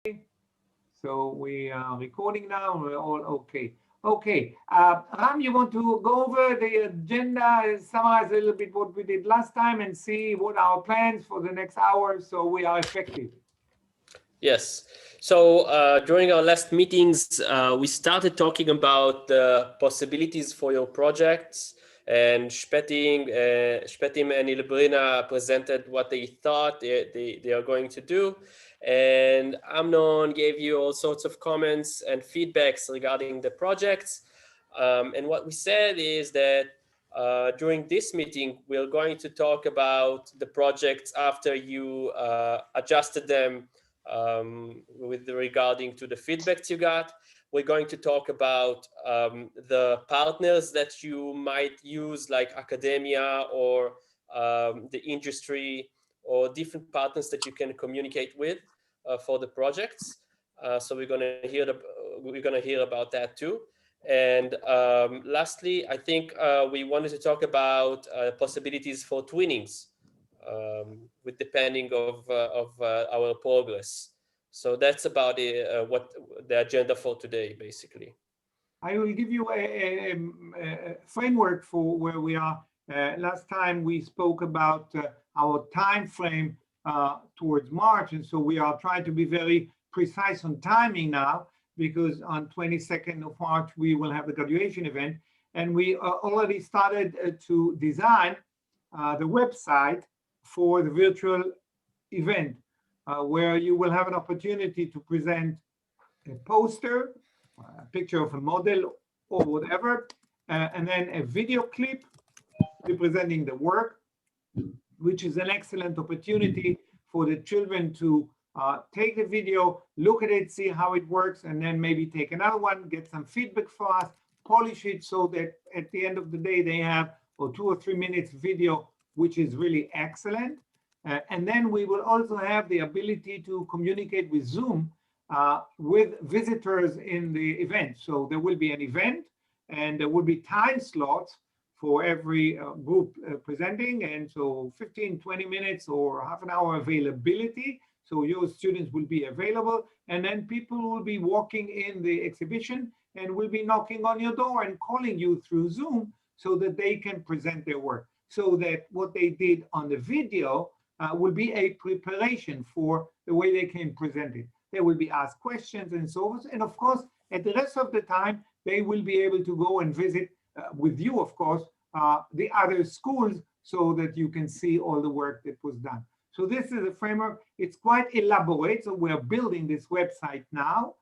So we are recording now. We're all okay. Okay, Ram, you want to go over the agenda, summarize a little bit what we did last time, and see what our plans for the next hour so we are effective. Yes. So during our last meetings, we started talking about the possibilities for your projects, and Shpetim and Ilbrina presented what they thought they are going to do. And Amnon gave you all sorts of comments and feedbacks regarding the projects. And what we said is that during this meeting, we're going to talk about the projects after you adjusted them with regarding to the feedbacks you got. We're going to talk about the partners that you might use, like academia or the industry, or different partners that you can communicate with for the projects. So we're going to hear about that too. And lastly, I think we wanted to talk about possibilities for twinnings, with depending of our progress. So that's about what the agenda for today, basically. I will give you a framework for where we are. Last time we spoke about our time frame towards March, and so we are trying to be very precise on timing now, because on 22nd of March we will have the graduation event, and we already started to design the website for the virtual event, where you will have an opportunity to present a poster, a picture of a model or whatever, and then a video clip representing the work, which is an excellent opportunity for the children to take the video, look at it, see how it works, and then maybe take another one, get some feedback for us, polish it so that at the end of the day they have 2 or 3 minutes video, which is really excellent. And then we will also have the ability to communicate with Zoom with visitors in the event. So there will be an event, and there will be time slots for every group presenting, and so 15-20 minutes or half an hour availability. So your students will be available, and then people will be walking in the exhibition and will be knocking on your door and calling you through Zoom so that they can present their work. So that what they did on the video will be a preparation for the way they can present it. They will be asked questions and so on. And of course, at the rest of the time, they will be able to go and visit with you, of course, the other schools, so that you can see all the work that was done. So this is a framework. It's quite elaborate. So we're building this website now.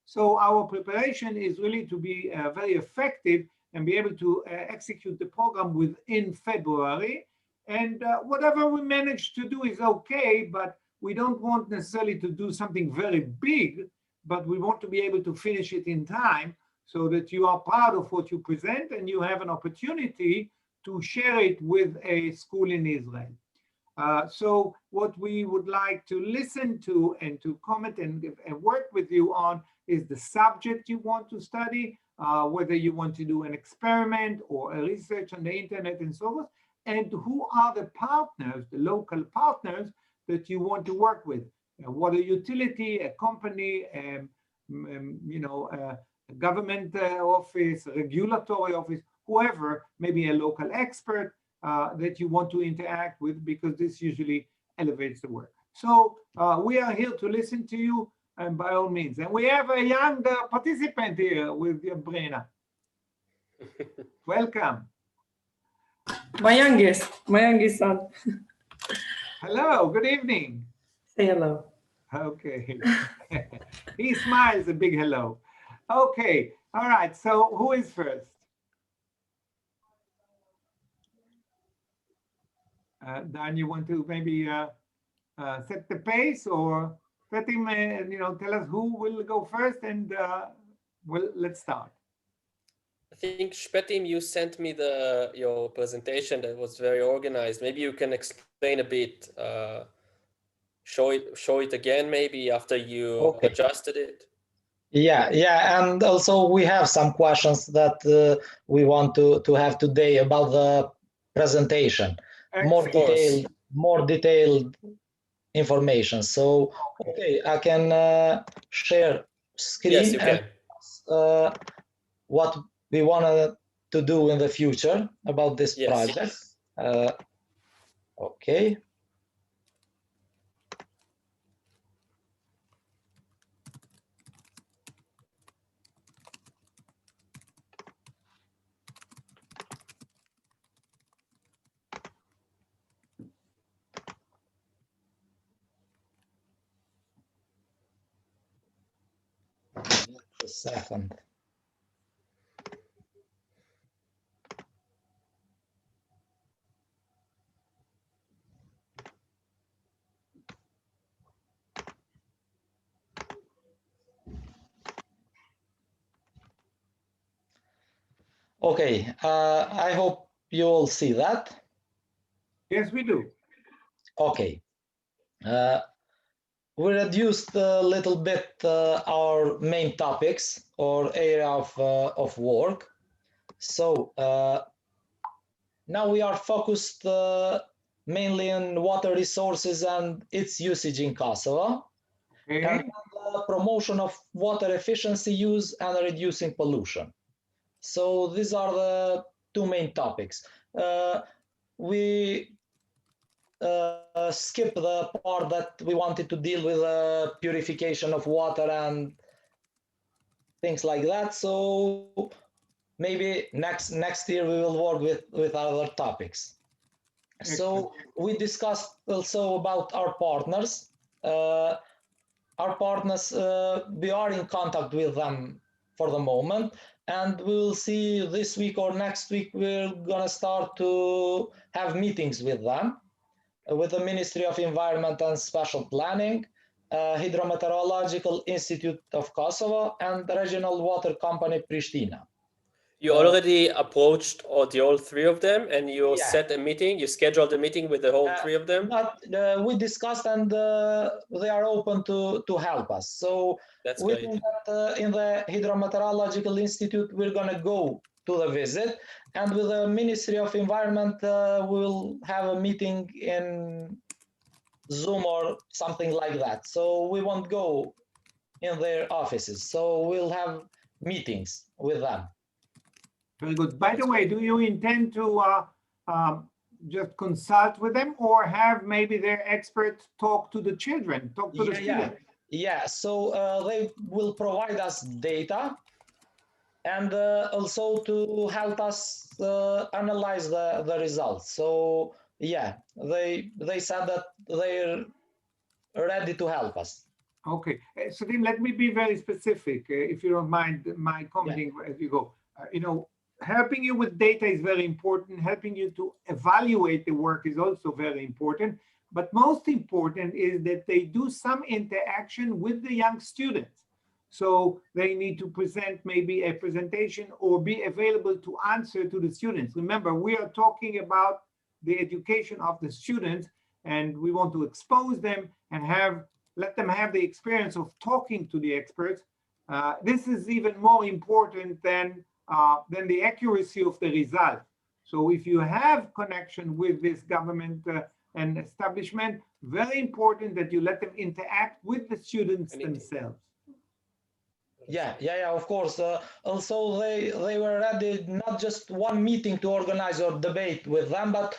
So our preparation is really to be very effective and be able to execute the program within February. And whatever we manage to do is okay, but we don't want necessarily to do something very big, but we want to be able to finish it in time so that you are proud of what you present and you have an opportunity to share it with a school in Israel. So what we would like to listen to and to comment and work with you on is the subject you want to study, whether you want to do an experiment or a research on the internet and so on, and who are the partners, the local partners that you want to work with. What a utility, a company, a government office, a regulatory office, whoever, maybe a local expert that you want to interact with, because this usually elevates the work. So we are here to listen to you, and by all means. And we have a young participant here with Brena. Welcome. My youngest son. Hello, good evening. Say hello. Okay. He smiles a big hello. Okay, all right, so who is first? Dan, you want to maybe set the pace, or let him, tell us who will go first, and let's start. I think Shpetim, you sent me your presentation that was very organized. Maybe you can explain a bit, show it again, maybe after you adjusted it. Yeah, and also we have some questions that we want to have today about the presentation. More detailed information. So, okay, I can share screen. Yes, you and can. what we wanted to do in the future about this Yes. project. Okay. Just a second. Okay, I hope you all see that. Yes, we do. Okay. We reduced a little bit our main topics or area of work. So now we are focused mainly on water resources and its usage in Kosovo, Okay. and the promotion of water efficiency use and reducing pollution. So these are the two main topics. We skip the part that we wanted to deal with purification of water and things like that. So maybe next year we will work with other topics. So we discussed also about our partners. Our partners, we are in contact with them for the moment, and we will see this week or next week we're gonna start to have meetings with them, with the Ministry of Environment and Special Planning, Hydrometeorological Institute of Kosovo, and the Regional Water Company Pristina. You already approached all three of them, and you Yeah. set a meeting. You scheduled a meeting with the whole three of them. But we discussed, and they are open to help us. So That's we great. think that in the Hydrometeorological Institute, we're going to go to the visit, and with the Ministry of Environment, we will have a meeting in Zoom or something like that. So we won't go in their offices. So we'll have meetings with them. Very good. By the way, do you intend to just consult with them, or have maybe their experts talk to the children, talk to the students? Yeah. So they will provide us data, and also to help us analyze the results. So yeah, they said that they're ready to help us. Okay, so then let me be very specific, if you don't mind my commenting as you go. You know, helping you with data is very important. Helping you to evaluate the work is also very important. But most important is that they do some interaction with the young students. So they need to present maybe a presentation or be available to answer to the students. Remember, we are talking about the education of the students, and we want to expose them and let them have the experience of talking to the experts. This is even more important than the accuracy of the result. So if you have connection with this government and establishment, very important that you let them interact with the students themselves. Yeah, of course. Also, they were ready not just one meeting to organize or debate with them, but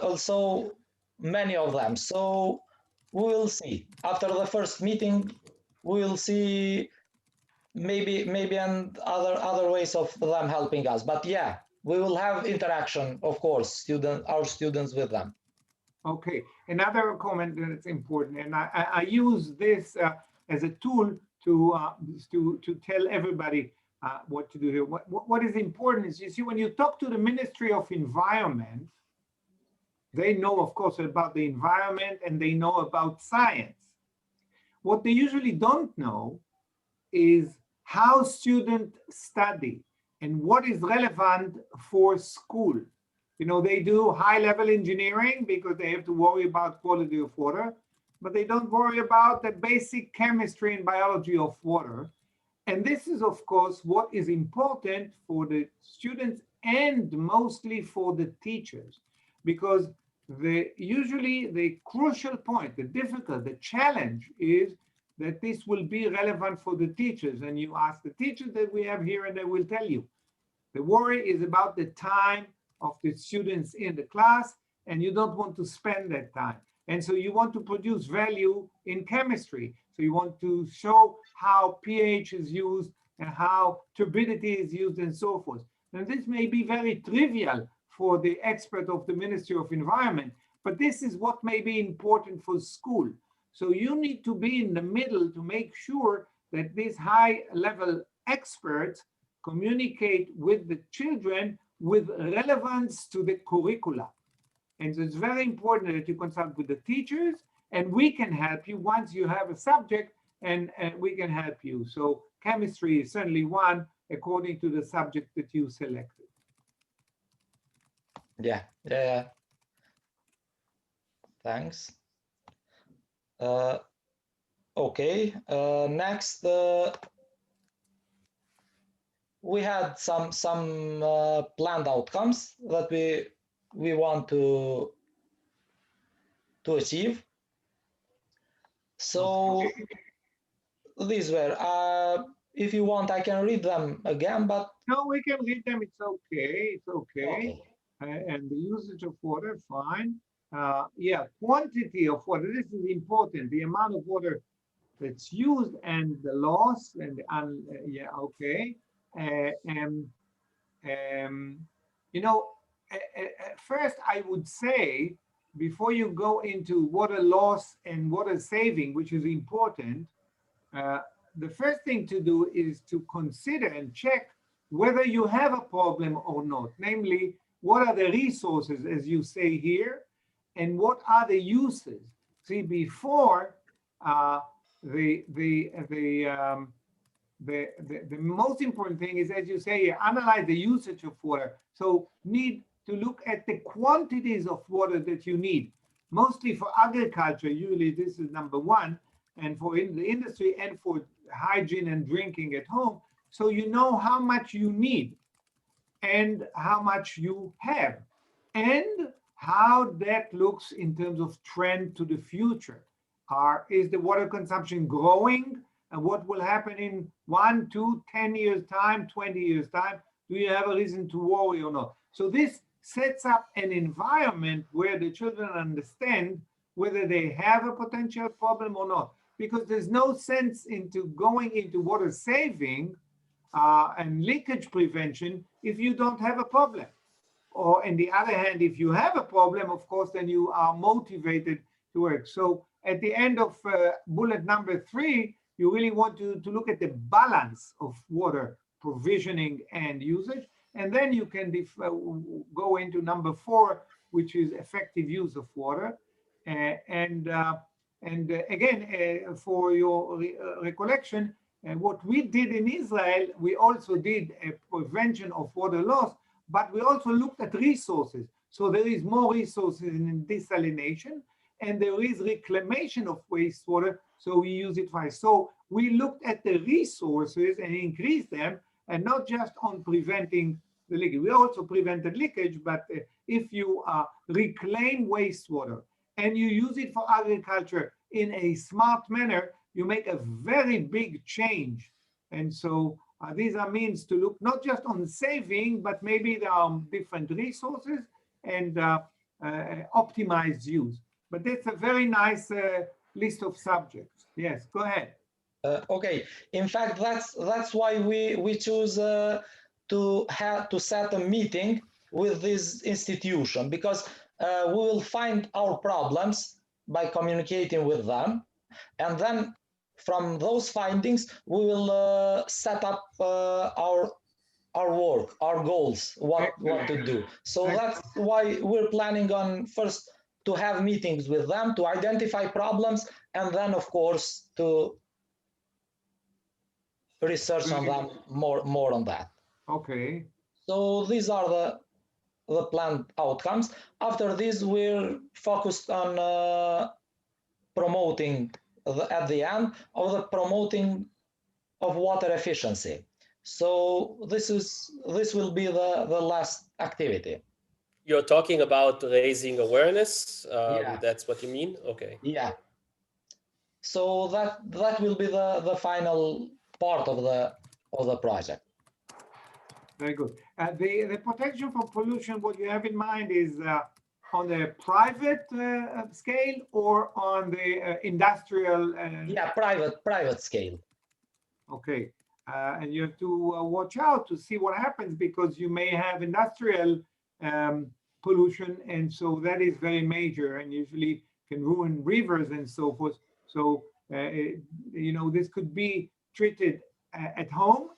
also many of them. So we will see. After the first meeting, we will see maybe and other ways of them helping us. But yeah, we will have interaction, of course, our students with them. Okay, another comment that's important, and I use this as a tool to tell everybody what to do here. What is important is, you see, when you talk to the Ministry of Environment, they know, of course, about the environment and they know about science. What they usually don't know is how students study and what is relevant for school. You know, they do high-level engineering because they have to worry about quality of water, but they don't worry about the basic chemistry and biology of water. And this is, of course, what is important for the students and mostly for the teachers, because usually the crucial point, the challenge is that this will be relevant for the teachers. And you ask the teachers that we have here and they will tell you. The worry is about the time of the students in the class, and you don't want to spend that time. And so you want to produce value in chemistry. So you want to show how pH is used and how turbidity is used and so forth. And this may be very trivial for the expert of the Ministry of Environment, but this is what may be important for school. So you need to be in the middle to make sure that these high-level experts communicate with the children with relevance to the curricula. And so it's very important that you consult with the teachers, and we can help you once you have a subject, and we can help you. So chemistry is certainly one according to the subject that you selected. Yeah. Thanks. Okay. Next, we had some planned outcomes that we want to achieve. So these were, if you want, I can read them again, but no, we can read them. It's okay. It's okay. And the usage of water, fine. Yeah, quantity of water. This is important. The amount of water that's used and the loss and yeah, okay. You know, first I would say, before you go into water loss and water saving, which is important, the first thing to do is to consider and check whether you have a problem or not. Namely, what are the resources, as you say here, and what are the uses? See, before the most important thing is, as you say, analyze the usage of water. So need to look at the quantities of water that you need. Mostly for agriculture, usually this is number one, and for in the industry and for hygiene and drinking at home. So you know how much you need and how much you have, and how that looks in terms of trend to the future. Is the water consumption growing? And what will happen in 1, 2, 10 years time, 20 years time? Do you have a reason to worry or not? So this sets up an environment where the children understand whether they have a potential problem or not. Because there's no sense into going into water saving and leakage prevention if you don't have a problem. Or on the other hand, if you have a problem, of course, then you are motivated to work. So at the end of bullet number 3, you really want to look at the balance of water provisioning and usage. And then you can go into number 4, which is effective use of water. And again, for your recollection, what we did in Israel, we also did a prevention of water loss, but we also looked at resources. So there is more resources in desalination, and there is reclamation of wastewater, so we use it twice. So we looked at the resources and increased them, and not just on preventing the leakage. We also prevented leakage, but if you reclaim wastewater and you use it for agriculture in a smart manner, you make a very big change. And so these are means to look not just on saving, but maybe there are different resources and optimized use. But that's a very nice list of subjects. Yes, go ahead. Okay. In fact, that's why we choose to set a meeting with this institution, because we will find our problems by communicating with them, and then from those findings we will set up our work, our goals, what to do. So that's why we're planning on first to have meetings with them to identify problems, and then of course to research on them more on that. Okay. So these are the planned outcomes. After this, we're focused on promoting at the end of the promoting of water efficiency. So this will be the last activity. You're talking about raising awareness. Yeah. That's what you mean? Okay. Yeah. So that will be the final part of the project. Very good. The protection from pollution, what you have in mind is on the private scale or on the industrial? Yeah, private scale. Okay. And you have to watch out to see what happens, because you may have industrial pollution, and so that is very major and usually can ruin rivers and so forth. So, you know, this could be treated at home,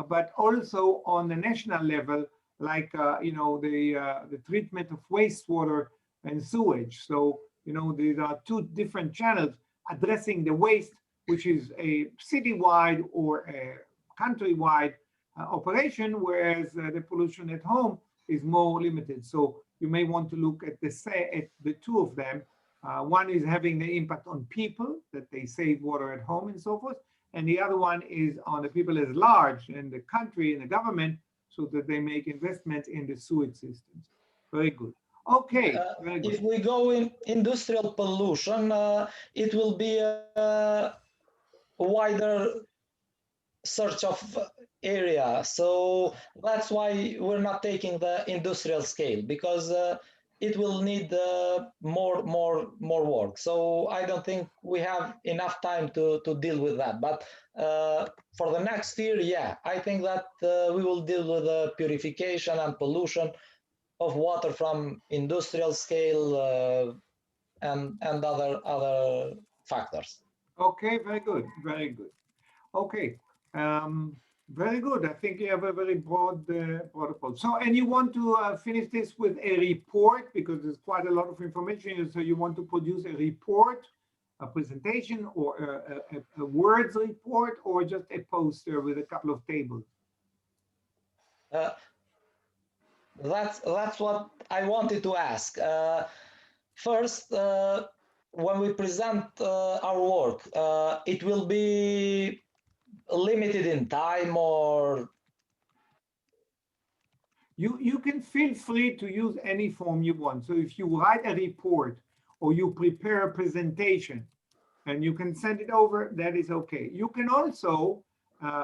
but also on the national level, like, you know, the treatment of wastewater and sewage. So, you know, these are two different channels addressing the waste, which is a citywide or a countrywide operation, whereas the pollution at home is more limited. So you may want to look at the two of them. One is having the impact on people, that they save water at home and so forth. And the other one is on the people as large, and the country and the government, so that they make investments in the sewage systems. Very good. Okay, very good. If we go in industrial pollution, it will be a wider search of area. So that's why we're not taking the industrial scale, because it will need more work. So I don't think we have enough time to deal with that. But for the next year, yeah, I think that we will deal with the purification and pollution of water from industrial scale and other factors. Okay, very good, very good. Okay, very good. I think you have a very broad protocol. So, and you want to finish this with a report, because there's quite a lot of information. So you want to produce a report, a presentation, or a words report, or just a poster with a couple of tables? That's what I wanted to ask. First, when we present our work, it will be limited in time, or You can feel free to use any form you want. So if you write a report or you prepare a presentation and you can send it over, that is okay. You can also,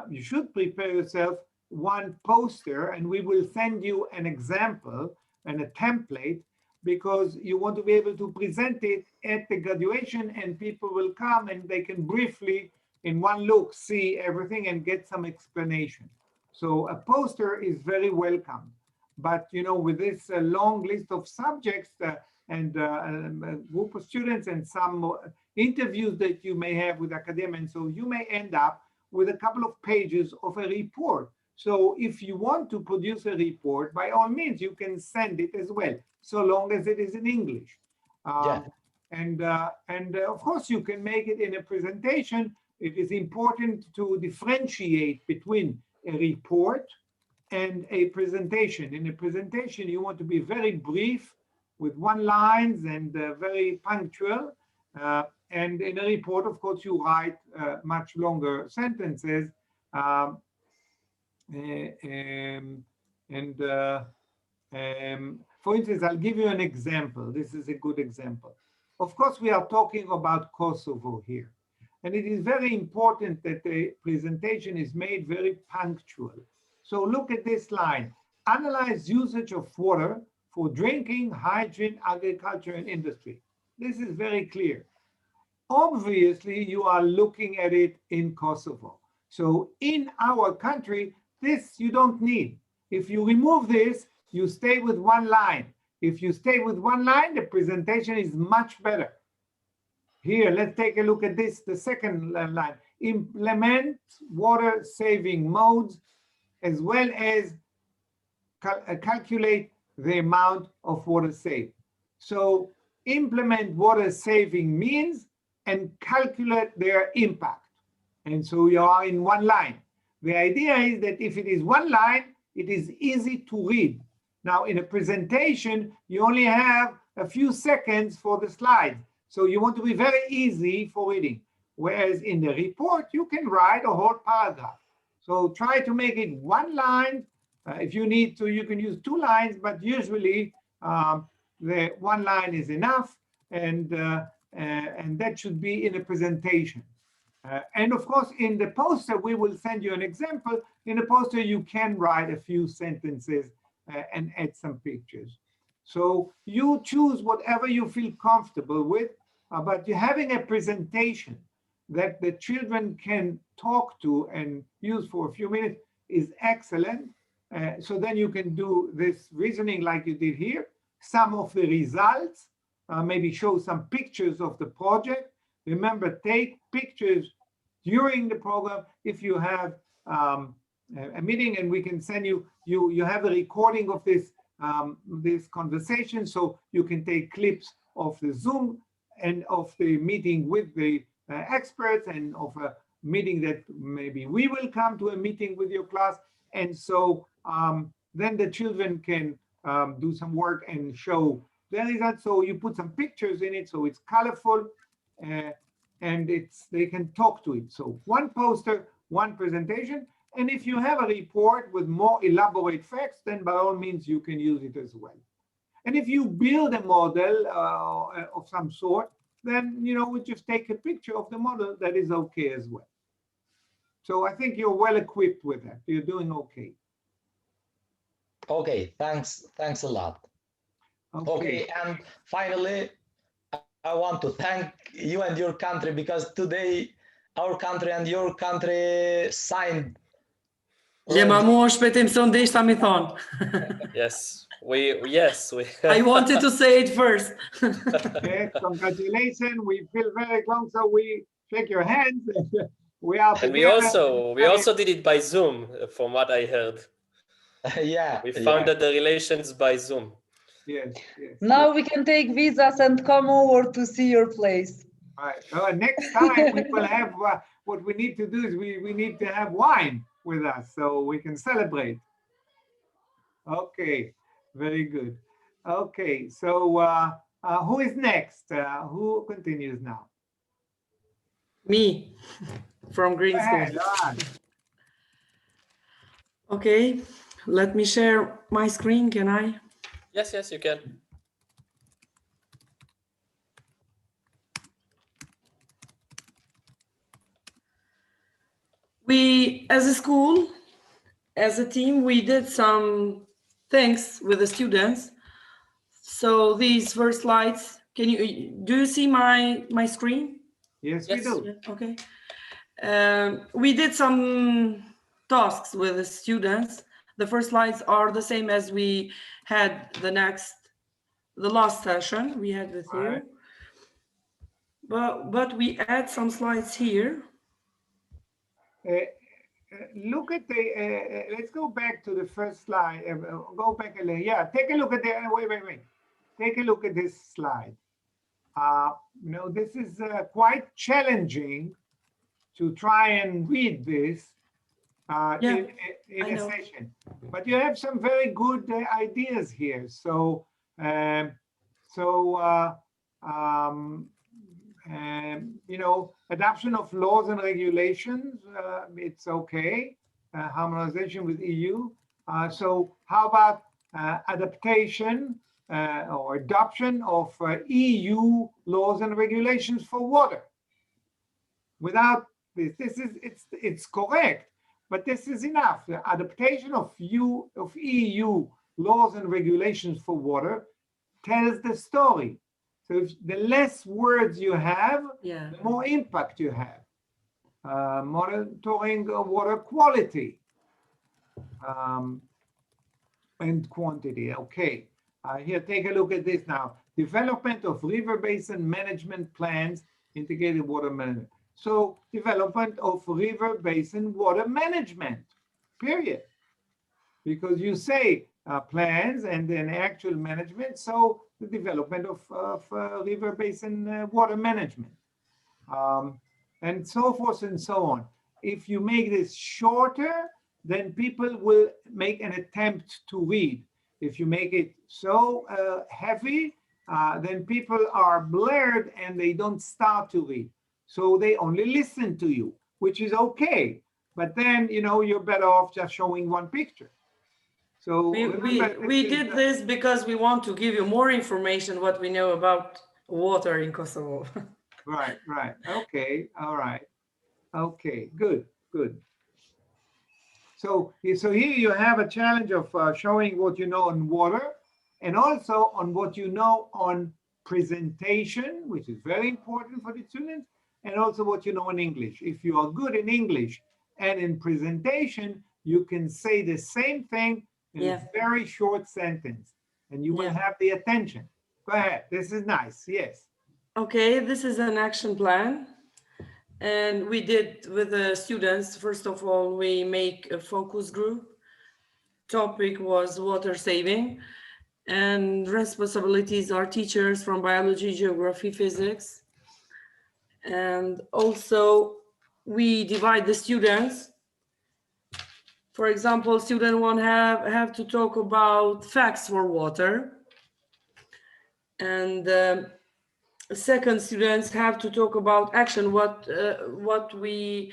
you should prepare yourself one poster, and we will send you an example and a template, because you want to be able to present it at the graduation, and people will come and they can briefly, in one look, see everything and get some explanation. So a poster is very welcome. But, you know, with this long list of subjects and a group of students and some interviews that you may have with academics, so you may end up with a couple of pages of a report. So if you want to produce a report, by all means, you can send it as well, so long as it is in English. yeah. And of course, you can make it in a presentation. It is important to differentiate between a report and a presentation. In a presentation, you want to be very brief with one lines and very punctual. And in a report, of course, you write much longer sentences. For instance, I'll give you an example. This is a good example. Of course, we are talking about Kosovo here. And it is very important that the presentation is made very punctual. So look at this line: analyze usage of water for drinking, hygiene, agriculture, and industry. This is very clear. Obviously, you are looking at it in Kosovo. So in our country, this you don't need. If you remove this, you stay with one line. If you stay with one line, the presentation is much better. Here, let's take a look at this, the second line. Implement water-saving modes, as well as calculate the amount of water saved. So implement water-saving means and calculate their impact. And so you are in one line. The idea is that if it is one line, it is easy to read. Now, in a presentation, you only have a few seconds for the slides. So you want to be very easy for reading. Whereas in the report, you can write a whole paragraph. So try to make it one line. If you need to, you can use two lines, but usually the one line is enough, and that should be in a presentation. And of course, in the poster, we will send you an example. In the poster, you can write a few sentences and add some pictures. So you choose whatever you feel comfortable with, but you're having a presentation that the children can talk to and use for a few minutes is excellent. So then you can do this reasoning like you did here, some of the results, maybe show some pictures of the project. Remember, take pictures during the program. If you have a meeting, and we can send you, you have a recording of this this conversation, so you can take clips of the Zoom and of the meeting with the experts, and of a meeting that maybe we will come to a meeting with your class. And so then the children can do some work and show the results. So you put some pictures in it, so it's colorful, and they can talk to it. So one poster, one presentation. And if you have a report with more elaborate facts, then by all means, you can use it as well. And if you build a model of some sort, then, we just take a picture of the model. That is okay as well. So I think you're well equipped with that. You're doing okay. Okay, thanks a lot. Okay, and finally, I want to thank you and your country, because today our country and your country signed. Yes, I wanted to say it first. Yes, congratulations. We feel very glad, so we shake your hands. We are and we also did it by Zoom, from what I heard. Yeah, we founded the relations by Zoom. Yes. Now we can take visas and come over to see your place. All right. Next time we will have what we need to do is we need to have wine with us so we can celebrate. Okay, very good. Okay, so who is next? Who continues now? Me, from Green School. Okay, let me share my screen, can I? Yes, you can. We, as a school, as a team, we did some things with the students. So these first slides, do you see my screen? Yes, we do. Okay. We did some tasks with the students. The first slides are the same as we had the last session we had with you. But we add some slides here. Look at the, let's go back to the first slide. Go back a little. Yeah, take a look at the, wait. Take a look at this slide. This is quite challenging to try and read this in a session. But you have some very good ideas here. So, adoption of laws and regulations, it's okay. Harmonization with EU. So how about adaptation or adoption of EU laws and regulations for water? Without this, it's correct, but this is enough. The adaptation of EU laws and regulations for water tells the story. So if the less words you have, the more impact you have. Monitoring water quality and quantity. Okay, here, take a look at this now. Development of river basin management plans, integrated water management. So development of river basin water management, period. Because you say plans and then actual management, so the development of river basin water management, and so forth and so on. If you make this shorter, then people will make an attempt to read. If you make it so heavy, then people are blurred and they don't start to read. So they only listen to you, which is okay. But then, you're better off just showing one picture. So We remember, did this because we want to give you more information what we know about water in Kosovo. Right, right. Okay, all right. Okay, good, good. So here you have a challenge of showing what you know on water and also on what you know on presentation, which is very important for the students, and also what you know in English. If you are good in English and in presentation, you can say the same thing in a very short sentence and you will have the attention. Go ahead. This is nice. Yes. Okay, this is an action plan. And we did with the students, first of all, we make a focus group. Topic was water saving, and responsibilities are teachers from biology, geography, physics. And also we divide the students. For example, student one have to talk about facts for water. And second, students have to talk about action, what we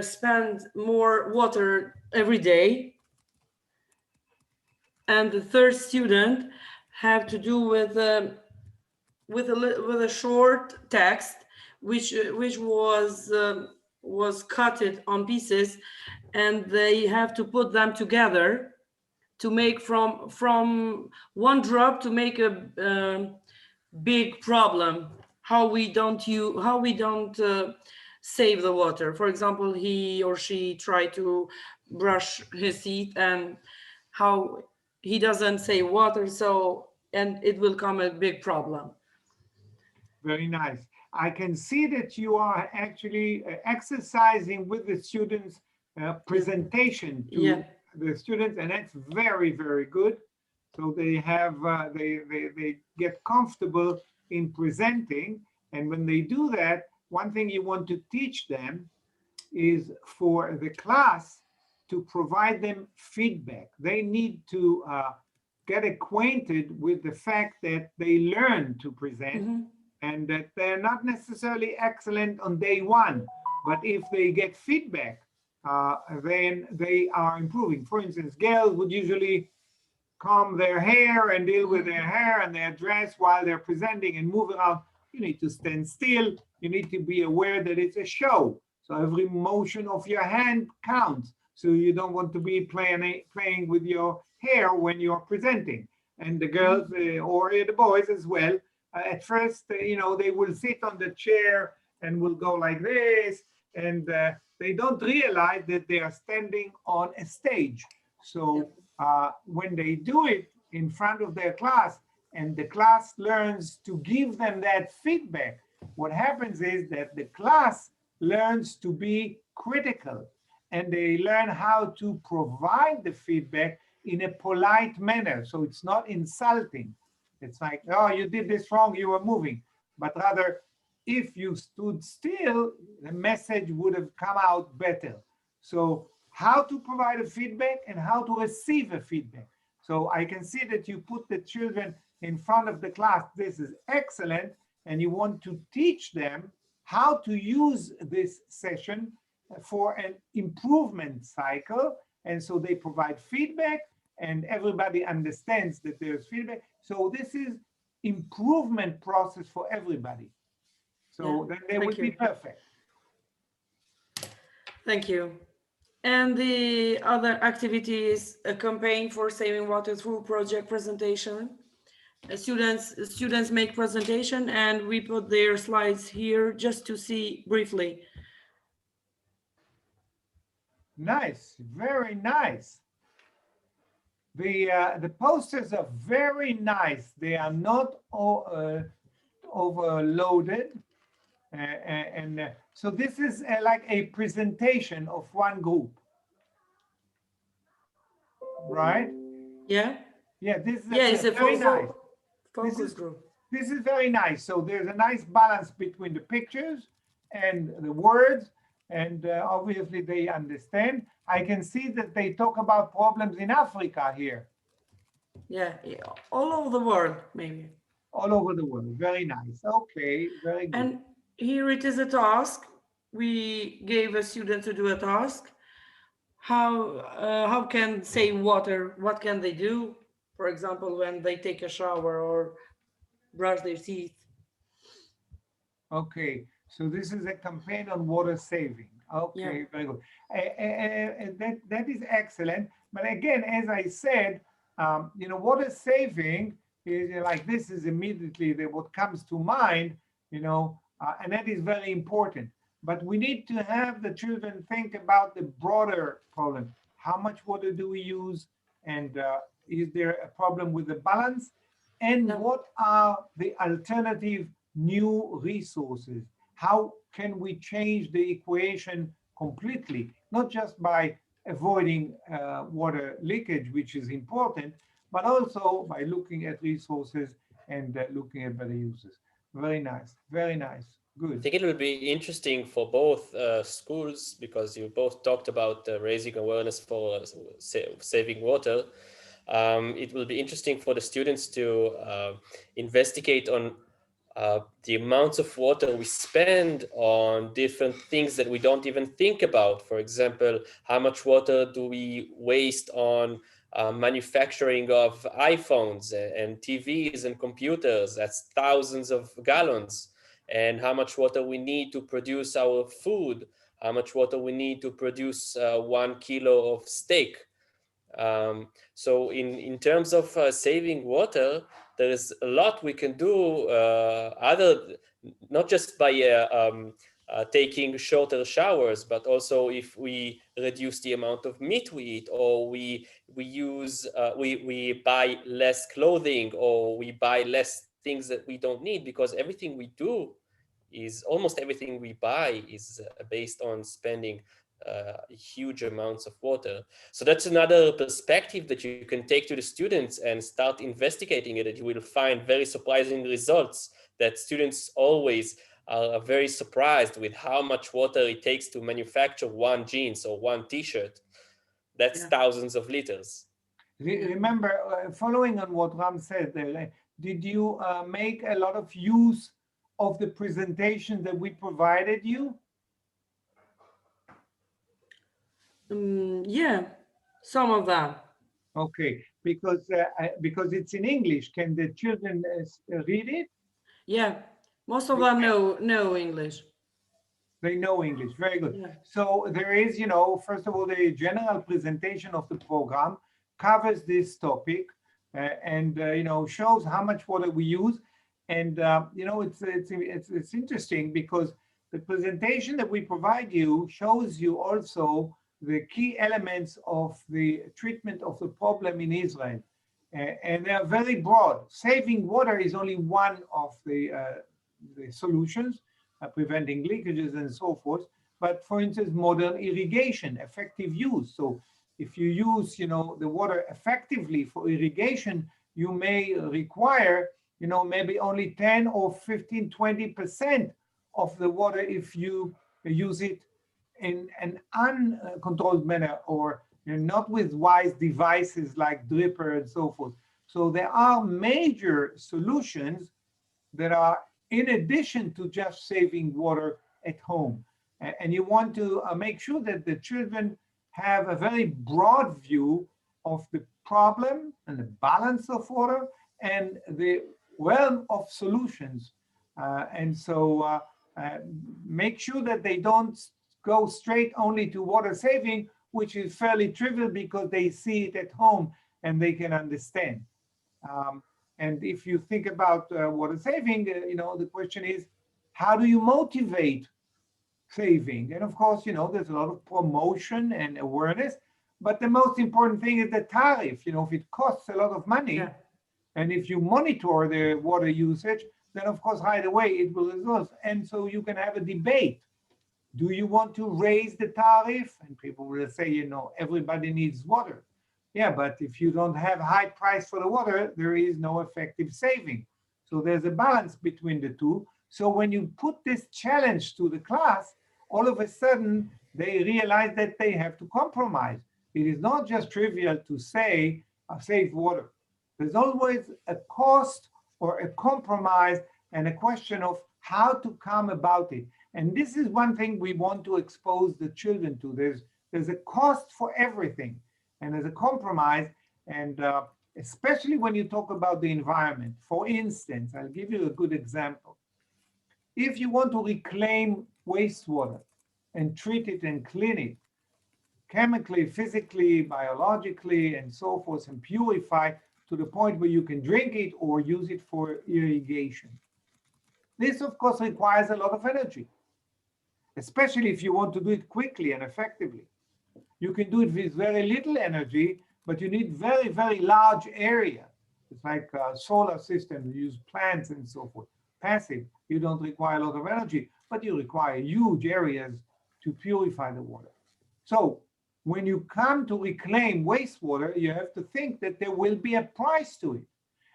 spend more water every day. And the third student have to do with a short text, which was cut it on pieces, and they have to put them together to make from one drop to make a big problem. How we don't save the water. For example, he or she tried to brush his teeth and how he doesn't save water, so and it will come a big problem. Very nice. I can see that you are actually exercising with the students presentation to the students, and that's very, very good. So they have they get comfortable in presenting, and when they do that, one thing you want to teach them is for the class to provide them feedback. They need to get acquainted with the fact that they learn to present and that they're not necessarily excellent on day one, but if they get feedback, then they are improving. For instance, girls would usually comb their hair and deal with their hair and their dress while they're presenting and move around. You need to stand still. You need to be aware that it's a show. So every motion of your hand counts. So you don't want to be playing with your hair when you're presenting. And the girls or the boys as well, at first, they will sit on the chair and will go like this. And they don't realize that they are standing on a stage. So when they do it in front of their class and the class learns to give them that feedback, what happens is that the class learns to be critical and they learn how to provide the feedback in a polite manner. So it's not insulting. It's like, oh, you did this wrong, you were moving. But rather, if you stood still, the message would have come out better. So how to provide a feedback and how to receive a feedback. So I can see that you put the children in front of the class. This is excellent. And you want to teach them how to use this session for an improvement cycle. And so they provide feedback and everybody understands that there's feedback. So this is improvement process for everybody. So then they will be perfect. Thank you. And the other activity is a campaign for saving water through project presentation. Students make presentation and we put their slides here just to see briefly. Nice, very nice. The posters are very nice. They are not overloaded. So this is like a presentation of one group, right? Yeah. Yeah, this is it's a very nice. Focus group. This is very nice. So there's a nice balance between the pictures and the words, and obviously they understand. I can see that they talk about problems in Africa here. Yeah, all over the world, maybe. All over the world. Very nice. Okay, very good. And here it is a task. We gave a student to do a task. how can save water? What can they do? For example, when they take a shower or brush their teeth. Okay, so this is a campaign on water saving. Yeah. Okay, very good. That is excellent. But again, as I said, water saving is like this is immediately what comes to mind, and that is very important. But we need to have the children think about the broader problem. How much water do we use? And is there a problem with the balance? And Yeah. what are the alternative new resources? How can we change the equation completely, not just by avoiding water leakage, which is important, but also by looking at resources and looking at better uses. Very nice, very nice, I good. think it will be interesting for both schools because you both talked about raising awareness for saving water. It will be interesting for the students to investigate on the amounts of water we spend on different things that we don't even think about. For example, how much water do we waste on manufacturing of iPhones and TVs and computers? That's thousands of gallons. And how much water we need to produce our food, how much water we need to produce 1 kilo of steak. So in terms of saving water, there is a lot we can do not just by taking shorter showers, but also if we reduce the amount of meat we eat, or we buy less clothing, or we buy less things that we don't need, because everything we do is almost everything we buy is based on spending huge amounts of water. So that's another perspective that you can take to the students and start investigating it, and you will find very surprising results that students always are very surprised with how much water it takes to manufacture one jeans or one t-shirt. That's thousands of liters. Remember, following on what Ram said, did you make a lot of use of the presentation that we provided you? Yeah, some of them. Okay, because it's in English. Can the children read it? Yeah, most of them know English. They know English. Very good. Yeah. So there is, first of all, the general presentation of the program covers this topic and shows how much water we use. And it's interesting because the presentation that we provide you shows you also the key elements of the treatment of the problem in Israel. And they are very broad. Saving water is only one of the solutions, preventing leakages and so forth. But for instance, modern irrigation, effective use. So if you use, the water effectively for irrigation, you may require, maybe only 10 or 15, 20% of the water if you use it in an uncontrolled manner, or not with wise devices like dripper and so forth. So there are major solutions that are in addition to just saving water at home. And you want to make sure that the children have a very broad view of the problem and the balance of water and the realm of solutions. And so make sure that they don't go straight only to water saving, which is fairly trivial because they see it at home and they can understand. And if you think about water saving, the question is, how do you motivate saving? And of course, there's a lot of promotion and awareness, but the most important thing is the tariff. If it costs a lot of money, and if you monitor the water usage, then of course, right away it will result. And so you can have a debate. Do you want to raise the tariff? And people will say, everybody needs water. Yeah, but if you don't have high price for the water, there is no effective saving. So there's a balance between the two. So when you put this challenge to the class, all of a sudden they realize that they have to compromise. It is not just trivial to say, save water. There's always a cost or a compromise and a question of how to come about it. And this is one thing we want to expose the children to. There's there's a cost for everything, and there's a compromise, and especially when you talk about the environment. For instance, I'll give you a good example. If you want to reclaim wastewater and treat it and clean it chemically, physically, biologically, and so forth, and purify to the point where you can drink it or use it for irrigation. This, of course, requires a lot of energy, especially if you want to do it quickly and effectively. You can do it with very little energy, but you need very, very large area. It's like a solar system, you use plants and so forth. Passive, you don't require a lot of energy, but you require huge areas to purify the water. So when you come to reclaim wastewater, you have to think that there will be a price to it.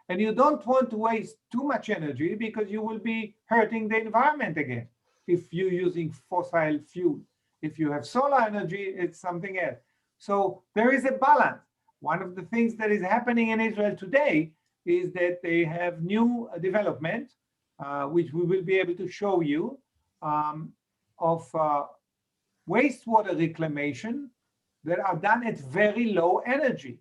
And you don't want to waste too much energy because you will be hurting the environment again if you're using fossil fuel. If you have solar energy, it's something else. So there is a balance. One of the things that is happening in Israel today is that they have new development, which we will be able to show you, of wastewater reclamation that are done at very low energy,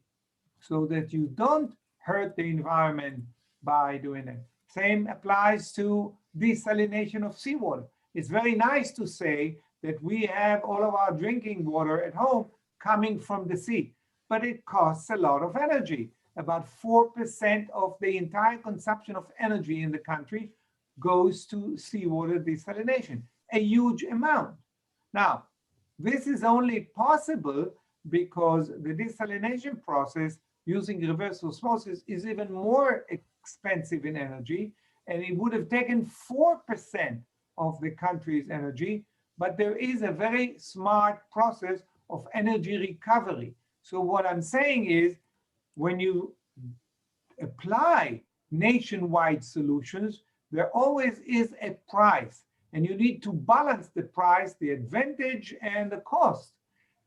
so that you don't hurt the environment by doing it. Same applies to desalination of seawater. It's very nice to say that we have all of our drinking water at home coming from the sea, but it costs a lot of energy. About 4% of the entire consumption of energy in the country goes to seawater desalination, a huge amount. Now, this is only possible because the desalination process using reverse osmosis is even more expensive in energy, and it would have taken 4% of the country's energy, but there is a very smart process of energy recovery. So what I'm saying is, when you apply nationwide solutions, there always is a price, and you need to balance the price, the advantage, and the cost.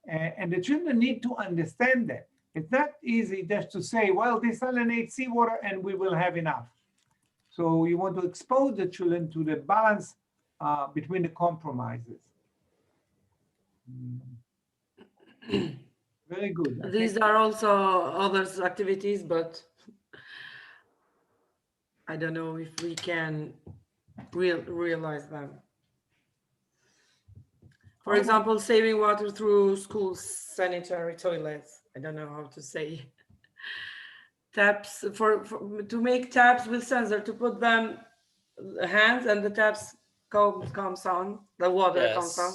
And the children need to understand that. It's not easy just to say, well, desalinate seawater and we will have enough. So you want to expose the children to the balance between the compromises. Very good. These are also other activities, but I don't know if we can realize them. For example, saving water through school sanitary toilets. I don't know how to say. Taps, to make taps with sensor, to put them hands and the taps comes on, the water comes on.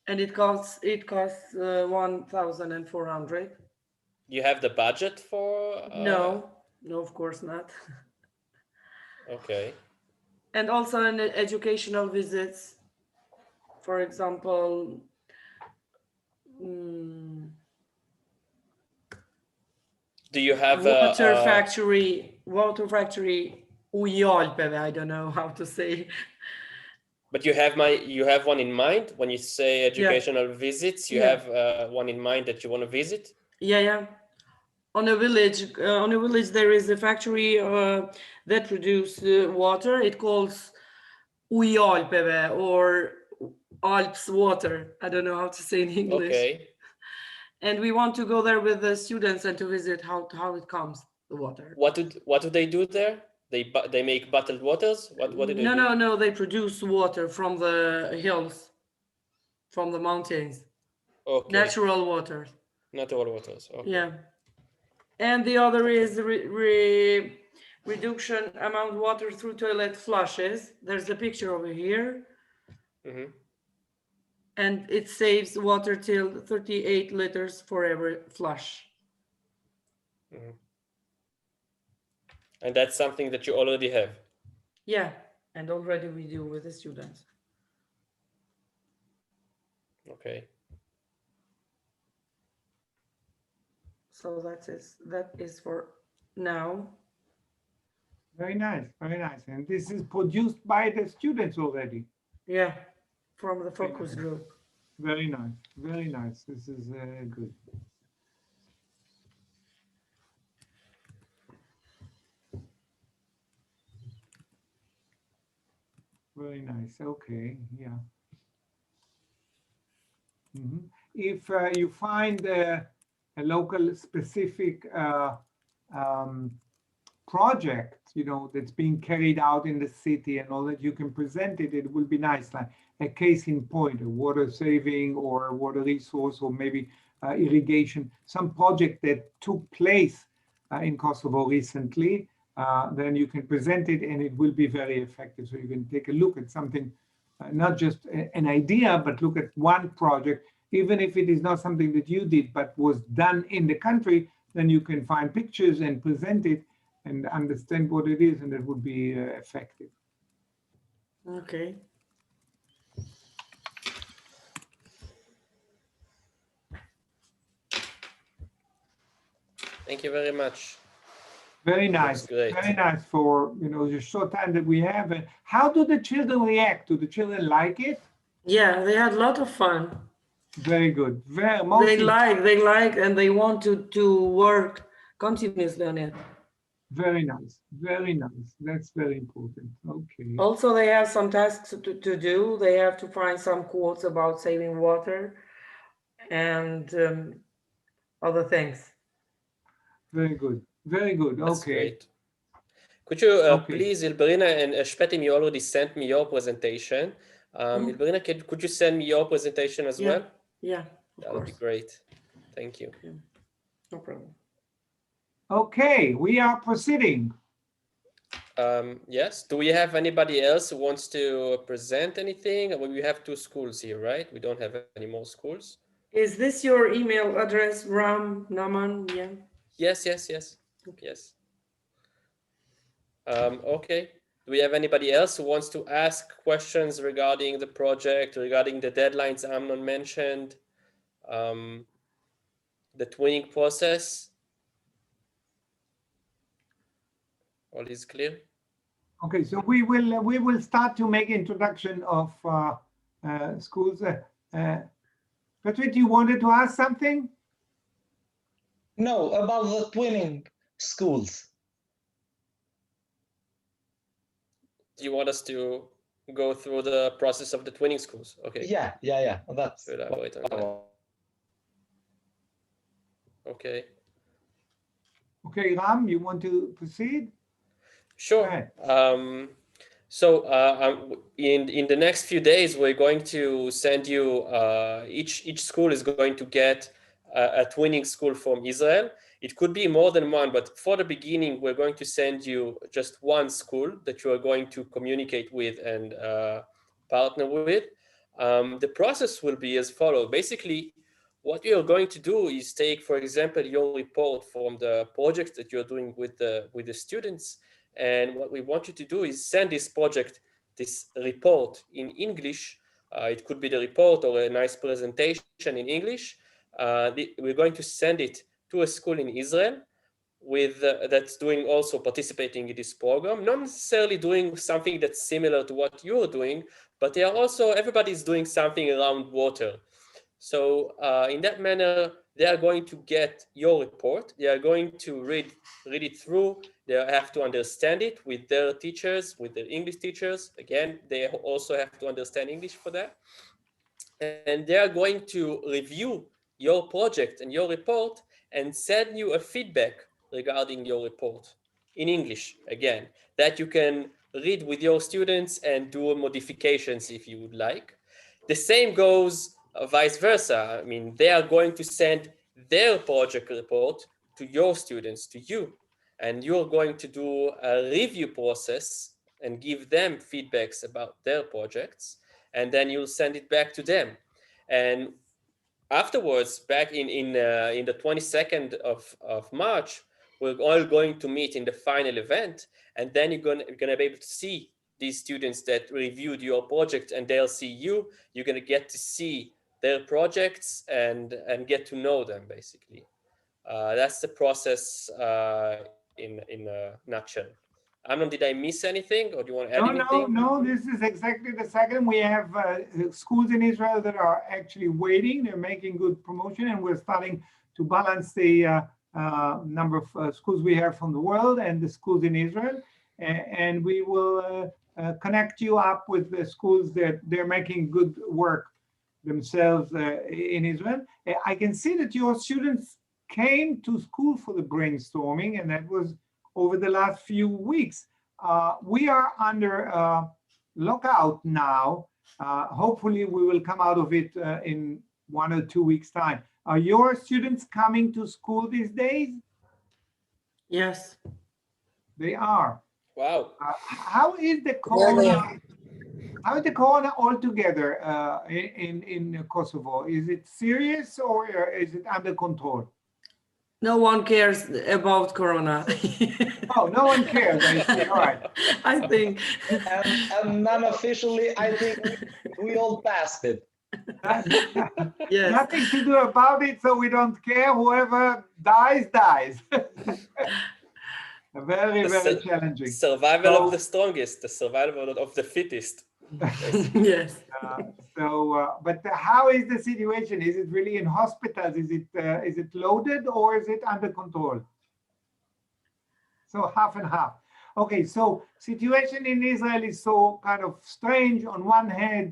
And it costs 1,400. You have the budget for? No, of course not. Okay. And also in educational visits, for example, do you have water factory? I don't know how to say. But you have one in mind when you say educational visits. You have one in mind that you want to visit. Yeah. On a village, there is a factory that produces water. It calls Ujolpeve or Alps water. I don't know how to say in English. Okay. And we want to go there with the students and to visit how it comes, the water. What do they do there? They make bottled waters? What do they do? No, they produce water from the hills, from the mountains. Okay. Natural water. Natural waters. Okay. Yeah. And the other is reduction amount of water through toilet flushes. There's a picture over here. Mm-hmm. And it saves water till 38 liters for every flush. Mm-hmm. And that's something that you already have? Yeah, and already we do with the students. Okay. So that is for now. Very nice, very nice. And this is produced by the students already. Yeah, from the focus group. Very nice, very nice. This is good. Very nice. Okay, yeah. If you find a local specific project, that's being carried out in the city and all that, you can present it. It will be nice, like a case in point, a water saving or water resource, or maybe irrigation, some project that took place in Kosovo recently. Then you can present it and it will be very effective. So you can take a look at something, not just an idea, but look at one project, even if it is not something that you did, but was done in the country, then you can find pictures and present it and understand what it is, and it would be effective. Okay. Thank you very much. Very nice. Great. Very nice for the short time that we have. And how do the children react? Do the children like it? Yeah, they had a lot of fun. Very good. They like, and they want to work continuously on it. Very nice. Very nice. That's very important. Okay. Also, they have some tasks to do. They have to find some quotes about saving water and other things. Very good. Very good. That's Okay. great. Could you please, Ilberina and Shpetim, you already sent me your presentation. Ilberina, could you send me your presentation as well? Yeah, that would be great. Thank you. Okay. No problem. Okay, we are proceeding. Yes. Do we have anybody else who wants to present anything? Well, we have 2 schools here, right? We don't have any more schools. Is this your email address, Ram Naman? Yeah. Yes. Okay. Yes. Okay. Do we have anybody else who wants to ask questions regarding the project, regarding the deadlines Amnon mentioned, the twinning process? All is clear? Okay, so we will start to make introduction of schools. Patrick, you wanted to ask something? No, about the twinning schools. Do you want us to go through the process of the twinning schools? Okay. Yeah. That's Elaborate on that. Okay. Okay, Ram, you want to proceed? Sure. In the next few days, we're going to send you, each school is going to get a twinning school from Israel. It could be more than one, but for the beginning, we're going to send you just one school that you are going to communicate with and partner with. The process will be as follows. Basically, what you're going to do is take, for example, your report from the project that you're doing with the students. And what we want you to do is send this report in English. It could be the report or a nice presentation in English. We're going to send it to a school in Israel that's doing also participating in this program, not necessarily doing something that's similar to what you're doing, but everybody's doing something around water. So in that manner, they are going to get your report. They are going to read it through. They have to understand it with their teachers, with their English teachers. Again, they also have to understand English for that. And they are going to review your project and your report and send you a feedback regarding your report in English, again, that you can read with your students and do modifications if you would like. The same goes vice versa. I mean, they are going to send their project report to your students, to you, and you're going to do a review process and give them feedbacks about their projects, and then you'll send it back to them. And afterwards, back in the 22nd of March, we're all going to meet in the final event, and then you're gonna be able to see these students that reviewed your project, and they'll see you. You're gonna get to see their projects and get to know them, basically. That's the process in a nutshell. Amnon, did I miss anything, or do you want to add anything? No, this is exactly the second. We have schools in Israel that are actually waiting. They're making good promotion, and we're starting to balance the number of schools we have from the world and the schools in Israel. And we will connect you up with the schools that they're making good work. themselves in Israel. I can see that your students came to school for the brainstorming, and that was over the last few weeks. We are under lockout now. Hopefully we will come out of it in 1 or 2 weeks' time. Are your students coming to school these days? Yes. They are. Wow. How is the corona? How is the corona altogether in Kosovo? Is it serious or is it under control? No one cares about Corona. Oh, no one cares. I see. All right. I think. And unofficially, I think we all passed it. Yes. Nothing to do about it, so we don't care. Whoever dies, dies. Very, very challenging. Survival of the strongest, the survival of the fittest. Yes. But how is the situation? Is it really in hospitals? Is it loaded or is it under control? So half and half. Okay, so situation in Israel is so kind of strange. On one hand,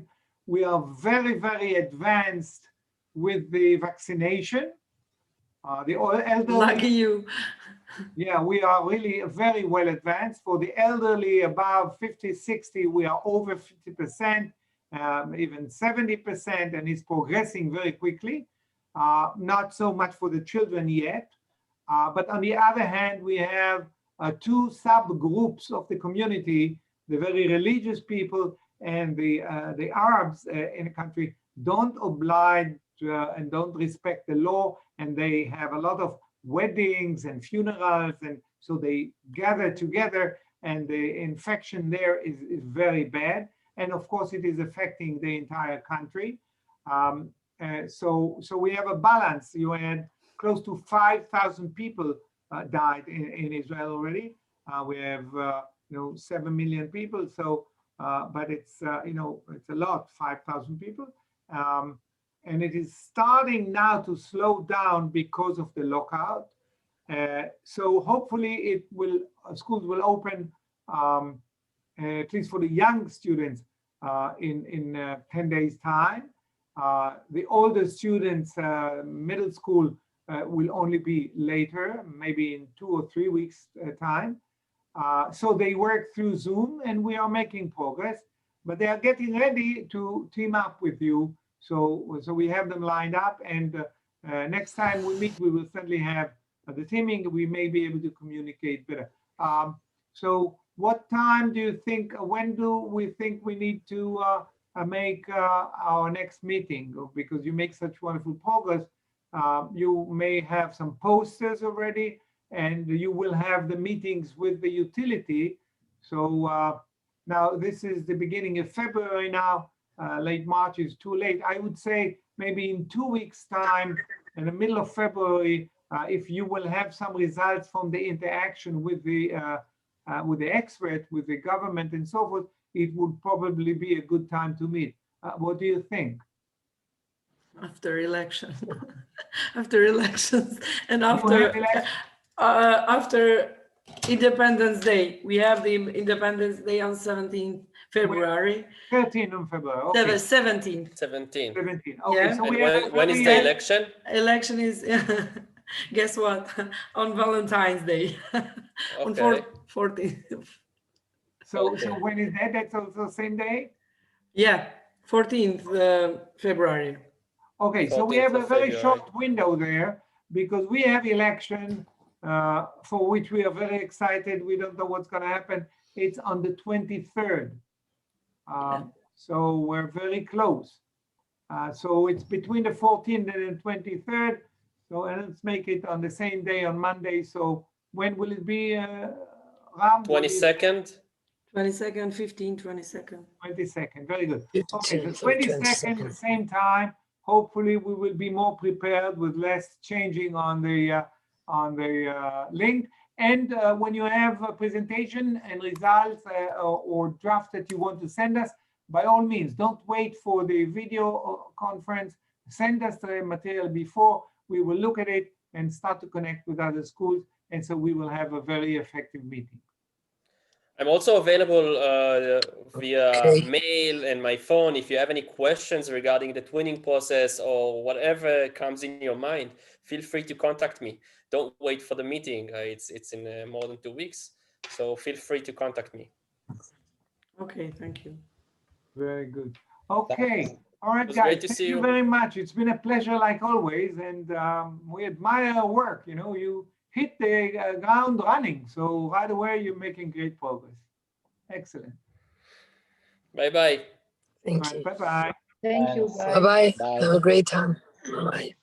we are very, very advanced with the vaccination. The elderly. Lucky you. Yeah, we are really very well advanced. For the elderly above 50, 60, we are over 50%, even 70%, and it's progressing very quickly. Not so much for the children yet. But on the other hand, we have two subgroups of the community, the very religious people and the Arabs in the country don't oblige and don't respect the law, and they have a lot of weddings and funerals, and so they gather together, and the infection there is very bad, and of course it is affecting the entire country. So we have a balance. You had close to 5,000 people died in Israel already. We have 7 million people, so but it's it's a lot, 5,000 people. And it is starting now to slow down because of the lockout. So hopefully schools will open, at least for the young students, in 10 days' time. The older students, middle school, will only be later, maybe in 2 or 3 weeks' time. So they work through Zoom, and we are making progress, but they are getting ready to team up with you. So we have them lined up, and next time we meet, we will certainly have the teaming. We may be able to communicate better. So what time do you think, when do we think we need to make our next meeting? Because you make such wonderful progress. You may have some posters already, and you will have the meetings with the utility. So now this is the beginning of February now. Late March is too late. I would say maybe in 2 weeks' time, in the middle of February, if you will have some results from the interaction with the expert, with the government and so forth, it would probably be a good time to meet. What do you think? After election, after elections, and after Independence Day, we have the Independence Day on 17th February. 13th of February. Okay. 17th. 17. 17. Okay. Yeah. So when is the election? Election is, guess what? On Valentine's Day. On Okay. 14th. So Okay. when is that? That's also same day? Yeah, 14th February. Okay, so we 14th have a of very February. short window there because we have election for which we are very excited. We don't know what's going to happen. It's on the 23rd. So we're very close. So it's between the 14th and the 23rd. So and let's make it on the same day on Monday. So when will it be, Ram? 22nd. 22nd, 15th, 22nd. 22nd, very good. Okay, the 22nd, the same time. Hopefully, we will be more prepared with less changing on the link. And when you have a presentation and results or draft that you want to send us, by all means, don't wait for the video conference. Send us the material before. We will look at it and start to connect with other schools. And so we will have a very effective meeting. I'm also available via Okay. mail and my phone. If you have any questions regarding the twinning process or whatever comes in your mind, feel free to contact me. Don't wait for the meeting. It's in more than 2 weeks. So feel free to contact me. Okay, thank you. Very good. Okay. All right, It was guys. great to Thank see you you. very much. It's been a pleasure, like always, and we admire your work. You know, you hit the ground running, so right away you're making great progress. Excellent. Bye-bye. Thank All right, you. bye-bye. Thank you. Thanks. Bye. Bye-bye. Bye. Have a great time. Bye.